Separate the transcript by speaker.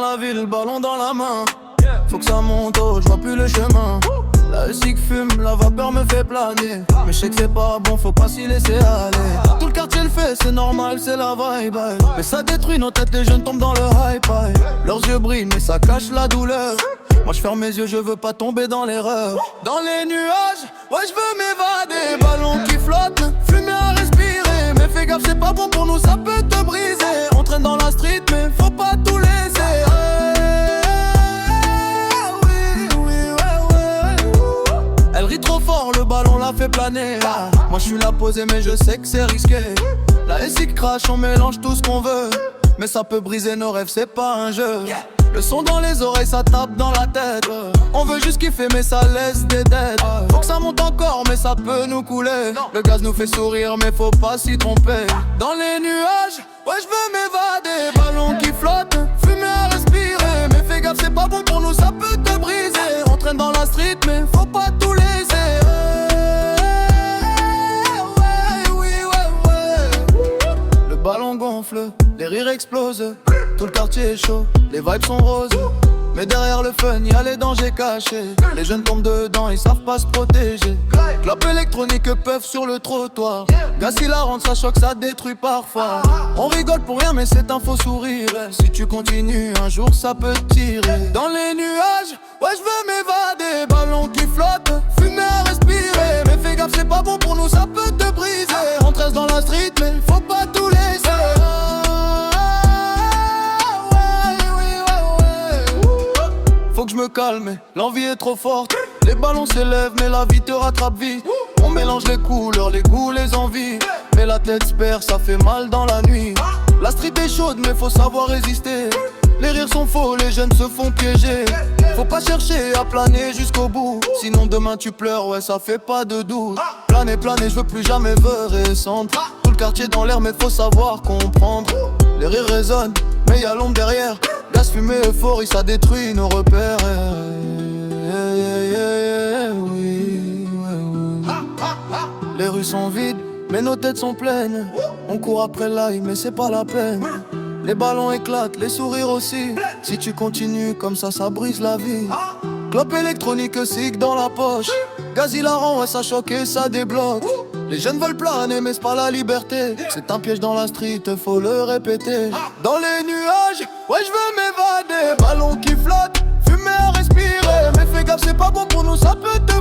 Speaker 1: la ville, ballon dans la main. Faut que ça monte haut, je vois plus le chemin. La SIC fume, la vapeur me fait planer. Mais je sais que c'est pas bon, faut pas s'y laisser aller. Tout le quartier le fait, c'est normal, c'est la vibe. Mais ça détruit nos têtes, les jeunes tombent dans le hype. Leurs yeux brillent, mais ça cache la douleur. Moi je ferme mes yeux, je veux pas tomber dans l'erreur. Dans les nuages, ouais je veux m'évader. Ballon qui flotte, fumée à respirer. Mais fais gaffe, c'est pas bon pour nous, ça peut te briser. On traîne dans la street, mais faut pas tout laisser. Elle rit trop fort, le ballon la fait planer. Moi je suis là posé mais je sais que c'est risqué. La SIC crache, on mélange tout ce qu'on veut. Mais ça peut briser nos rêves, c'est pas un jeu. Le son dans les oreilles, ça tape dans la tête. On veut juste kiffer mais ça laisse des dettes. Faut que ça monte encore mais ça peut nous couler. Le gaz nous fait sourire mais faut pas s'y tromper. Dans les nuages, ouais je veux m'évader. Ballon qui flotte, fumée à respirer. Mais fais gaffe c'est pas bon pour nous, ça peut te briser. On traîne dans la street mais faut pas tout laisser. Le ballon gonfle, les rires explosent. Tout le quartier est chaud, les vibes sont roses. Mais derrière le fun, y'a les dangers cachés. Les jeunes tombent dedans, ils savent pas se protéger. Clope électronique, peuvent sur le trottoir. Gaz si la rentre, ça choque, ça détruit parfois. On rigole pour rien, mais c'est un faux sourire. Si tu continues, un jour ça peut tirer. Dans les nuages, ouais je veux m'évader. Ballon qui flotte, fumée à respirer. Mais fais gaffe, c'est pas bon pour nous, ça peut te briser. On reste dans la street, mais faut pas tout laisser. Faut que je me calme, l'envie est trop forte. Les ballons s'élèvent mais la vie te rattrape vite. On mélange les couleurs, les goûts, les envies. Mais la tête se perd, ça fait mal dans la nuit. La street est chaude mais faut savoir résister. Les rires sont faux, les jeunes se font piéger. Faut pas chercher à planer jusqu'au bout. Sinon demain tu pleures, ouais ça fait pas de doute. Planer, planer, je veux plus jamais redescendre. Tout le quartier dans l'air mais faut savoir comprendre. Les rires résonnent mais y'a l'ombre derrière. Gaz, fumée, euphorie, ça détruit nos repères. Les rues sont vides, mais nos têtes sont pleines. On court après l'ail, mais c'est pas la peine. Les ballons éclatent, les sourires aussi. Si tu continues comme ça brise la vie. Clope électronique, cig dans la poche. Gaz hilarant, ouais ça choque et ça débloque. Les jeunes veulent planer mais c'est pas la liberté. C'est un piège dans la street, faut le répéter. Dans les nuages, ouais je veux m'évader. Ballon qui flotte, fumée à respirer. Mais fais gaffe c'est pas bon pour nous, ça peut te